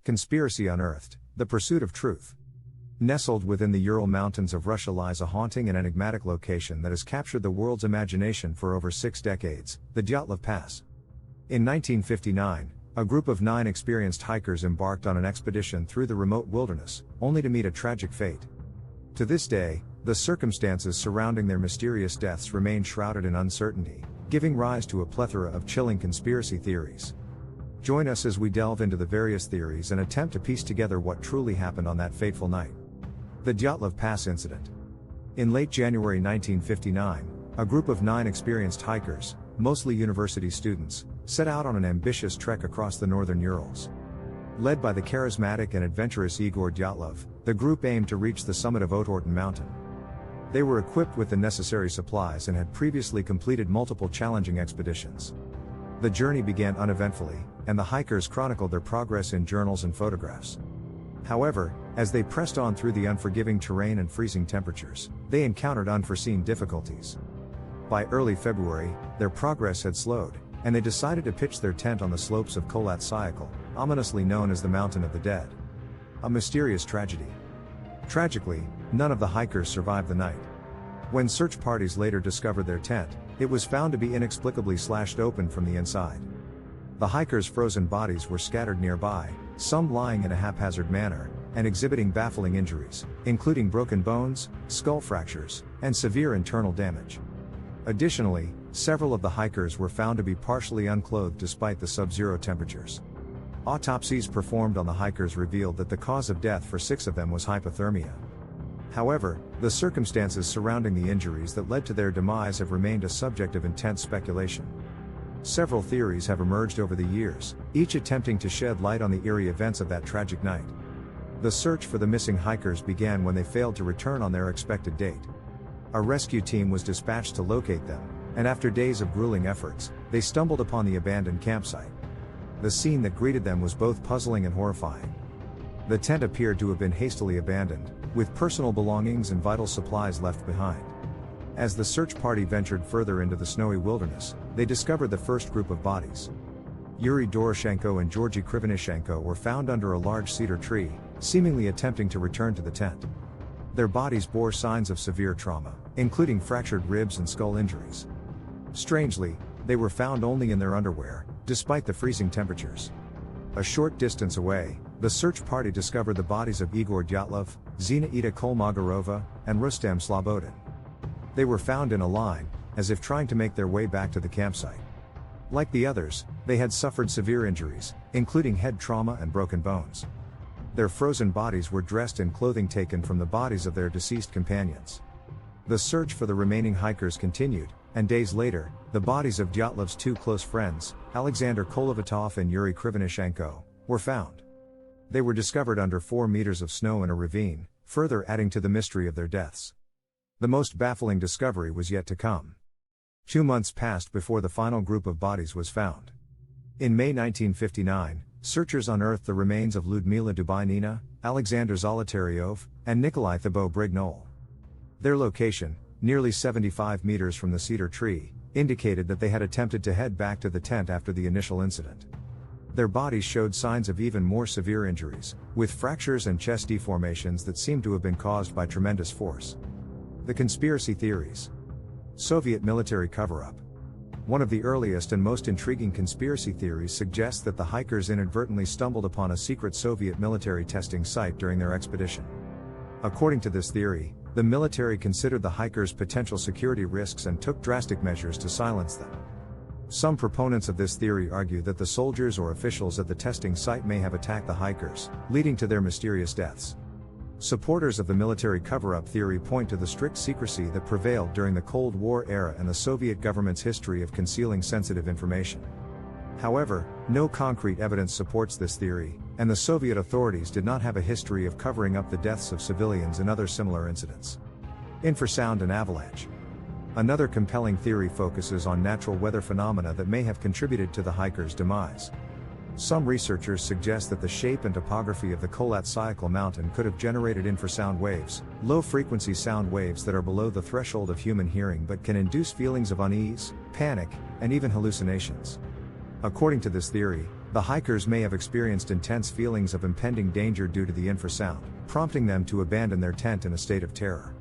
Conspiracy Unearthed, The Pursuit of Truth. Nestled within the Ural Mountains of Russia lies a haunting and enigmatic location that has captured the world's imagination for over 6 decades, the Dyatlov Pass. In 1959, a group of 9 experienced hikers embarked on an expedition through the remote wilderness, only to meet a tragic fate. To this day, the circumstances surrounding their mysterious deaths remain shrouded in uncertainty, giving rise to a plethora of chilling conspiracy theories. Join us as we delve into the various theories and attempt to piece together what truly happened on that fateful night. The Dyatlov Pass Incident. In late January 1959, a group of 9 experienced hikers, mostly university students, set out on an ambitious trek across the northern Urals. Led by the charismatic and adventurous Igor Dyatlov, the group aimed to reach the summit of Ural Mountain. They were equipped with the necessary supplies and had previously completed multiple challenging expeditions. The journey began uneventfully, and the hikers chronicled their progress in journals and photographs. However, as they pressed on through the unforgiving terrain and freezing temperatures, they encountered unforeseen difficulties. By early February, their progress had slowed, and they decided to pitch their tent on the slopes of Ural Mountains, ominously known as the Mountain of the Dead. A mysterious tragedy. Tragically, none of the hikers survived the night. When search parties later discovered their tent, it was found to be inexplicably slashed open from the inside. The hikers' frozen bodies were scattered nearby, some lying in a haphazard manner, and exhibiting baffling injuries, including broken bones, skull fractures, and severe internal damage. Additionally, several of the hikers were found to be partially unclothed despite the sub-zero temperatures. Autopsies performed on the hikers revealed that the cause of death for 6 of them was hypothermia. However, the circumstances surrounding the injuries that led to their demise have remained a subject of intense speculation. Several theories have emerged over the years, each attempting to shed light on the eerie events of that tragic night. The search for the missing hikers began when they failed to return on their expected date. A rescue team was dispatched to locate them, and after days of grueling efforts, they stumbled upon the abandoned campsite. The scene that greeted them was both puzzling and horrifying. The tent appeared to have been hastily abandoned, with personal belongings and vital supplies left behind. As the search party ventured further into the snowy wilderness, they discovered the first group of bodies. Yuri Doroshenko and Georgy Krivonishenko were found under a large cedar tree, seemingly attempting to return to the tent. Their bodies bore signs of severe trauma, including fractured ribs and skull injuries. Strangely, they were found only in their underwear, despite the freezing temperatures. A short distance away, the search party discovered the bodies of Igor Dyatlov, Zinaida Kolmogorova, and Rustem Slobodin. They were found in a line, as if trying to make their way back to the campsite. Like the others, they had suffered severe injuries, including head trauma and broken bones. Their frozen bodies were dressed in clothing taken from the bodies of their deceased companions. The search for the remaining hikers continued, and days later, the bodies of Dyatlov's 2 close friends, Alexander Kolovatov and Yuri Krivonishenko, were found. They were discovered under 4 meters of snow in a ravine, further adding to the mystery of their deaths. The most baffling discovery was yet to come. 2 months passed before the final group of bodies was found. In May 1959, searchers unearthed the remains of Ludmila Dubaynina, Alexander Zolotaryov, and Nikolai Thibault-Brignol. Their location, nearly 75 meters from the cedar tree, indicated that they had attempted to head back to the tent after the initial incident. Their bodies showed signs of even more severe injuries, with fractures and chest deformations that seemed to have been caused by tremendous force. The conspiracy theories. Soviet military cover-up. One of the earliest and most intriguing conspiracy theories suggests that the hikers inadvertently stumbled upon a secret Soviet military testing site during their expedition. According to this theory, the military considered the hikers potential security risks and took drastic measures to silence them. Some proponents of this theory argue that the soldiers or officials at the testing site may have attacked the hikers, leading to their mysterious deaths. Supporters of the military cover-up theory point to the strict secrecy that prevailed during the Cold War era and the Soviet government's history of concealing sensitive information. However, no concrete evidence supports this theory, and the Soviet authorities did not have a history of covering up the deaths of civilians in other similar incidents. Infrasound and avalanche. Another compelling theory focuses on natural weather phenomena that may have contributed to the hikers' demise. Some researchers suggest that the shape and topography of the Ural Mountain could have generated infrasound waves, low-frequency sound waves that are below the threshold of human hearing but can induce feelings of unease, panic, and even hallucinations. According to this theory, The hikers may have experienced intense feelings of impending danger due to the infrasound, prompting them to abandon their tent in a state of terror.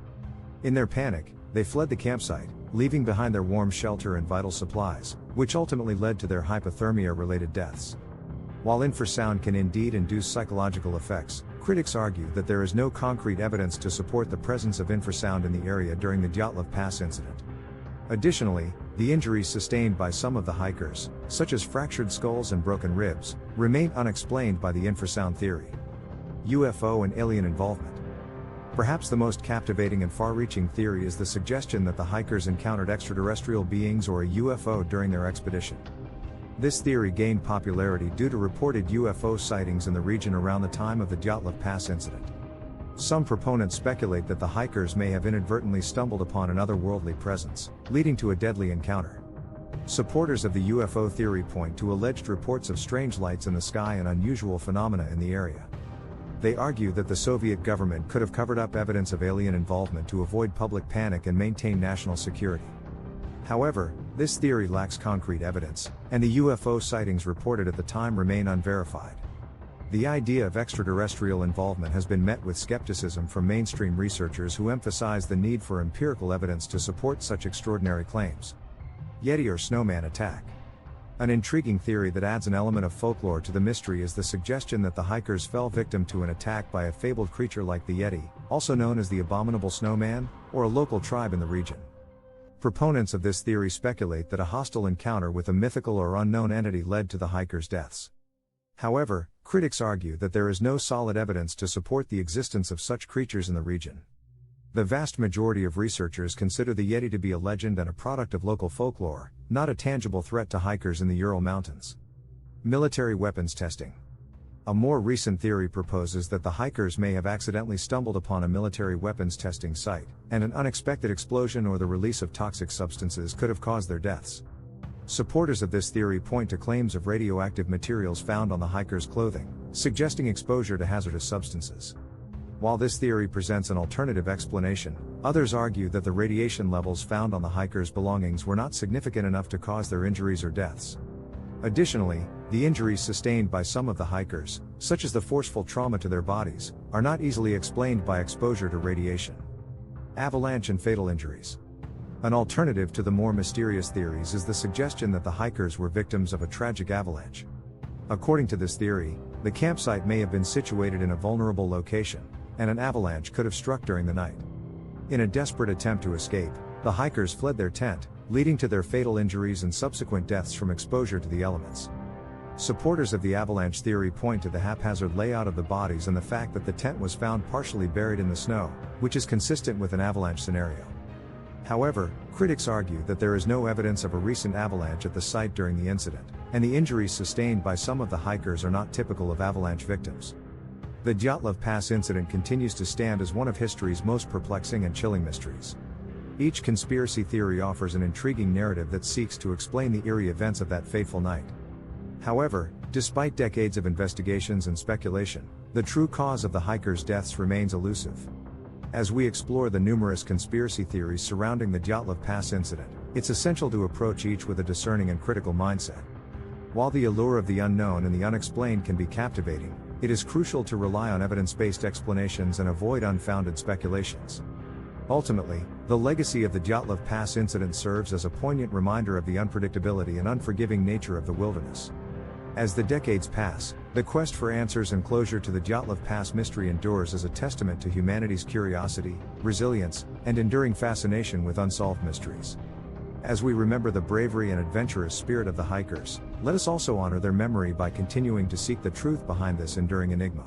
In their panic, they fled the campsite, leaving behind their warm shelter and vital supplies, which ultimately led to their hypothermia-related deaths. While infrasound can indeed induce psychological effects, critics argue that there is no concrete evidence to support the presence of infrasound in the area during the Dyatlov Pass incident. Additionally, the injuries sustained by some of the hikers, such as fractured skulls and broken ribs, remain unexplained by the infrasound theory. UFO and alien involvement. Perhaps the most captivating and far-reaching theory is the suggestion that the hikers encountered extraterrestrial beings or a UFO during their expedition. This theory gained popularity due to reported UFO sightings in the region around the time of the Dyatlov Pass incident. Some proponents speculate that the hikers may have inadvertently stumbled upon an otherworldly presence, leading to a deadly encounter. Supporters of the UFO theory point to alleged reports of strange lights in the sky and unusual phenomena in the area. They argue that the Soviet government could have covered up evidence of alien involvement to avoid public panic and maintain national security. However, this theory lacks concrete evidence, and the UFO sightings reported at the time remain unverified. The idea of extraterrestrial involvement has been met with skepticism from mainstream researchers who emphasize the need for empirical evidence to support such extraordinary claims. Yeti or snowman attack. An intriguing theory that adds an element of folklore to the mystery is the suggestion that the hikers fell victim to an attack by a fabled creature like the Yeti, also known as the abominable snowman, or a local tribe in the region. Proponents of this theory speculate that a hostile encounter with a mythical or unknown entity led to the hikers' deaths. However, critics argue that there is no solid evidence to support the existence of such creatures in the region. The vast majority of researchers consider the Yeti to be a legend and a product of local folklore, not a tangible threat to hikers in the Ural Mountains. Military weapons testing. A more recent theory proposes that the hikers may have accidentally stumbled upon a military weapons testing site, and an unexpected explosion or the release of toxic substances could have caused their deaths. Supporters of this theory point to claims of radioactive materials found on the hikers' clothing, suggesting exposure to hazardous substances. While this theory presents an alternative explanation, others argue that the radiation levels found on the hikers' belongings were not significant enough to cause their injuries or deaths. Additionally, the injuries sustained by some of the hikers, such as the forceful trauma to their bodies, are not easily explained by exposure to radiation. Avalanche and fatal injuries. An alternative to the more mysterious theories is the suggestion that the hikers were victims of a tragic avalanche. According to this theory, the campsite may have been situated in a vulnerable location, and an avalanche could have struck during the night. In a desperate attempt to escape, the hikers fled their tent, leading to their fatal injuries and subsequent deaths from exposure to the elements. Supporters of the avalanche theory point to the haphazard layout of the bodies and the fact that the tent was found partially buried in the snow, which is consistent with an avalanche scenario. However, critics argue that there is no evidence of a recent avalanche at the site during the incident, and the injuries sustained by some of the hikers are not typical of avalanche victims. The Dyatlov Pass incident continues to stand as one of history's most perplexing and chilling mysteries. Each conspiracy theory offers an intriguing narrative that seeks to explain the eerie events of that fateful night. However, despite decades of investigations and speculation, the true cause of the hikers' deaths remains elusive. As we explore the numerous conspiracy theories surrounding the Dyatlov Pass incident, it's essential to approach each with a discerning and critical mindset. While the allure of the unknown and the unexplained can be captivating, it is crucial to rely on evidence-based explanations and avoid unfounded speculations. Ultimately, the legacy of the Dyatlov Pass incident serves as a poignant reminder of the unpredictability and unforgiving nature of the wilderness. As the decades pass, the quest for answers and closure to the Dyatlov Pass mystery endures as a testament to humanity's curiosity, resilience, and enduring fascination with unsolved mysteries. As we remember the bravery and adventurous spirit of the hikers, let us also honor their memory by continuing to seek the truth behind this enduring enigma.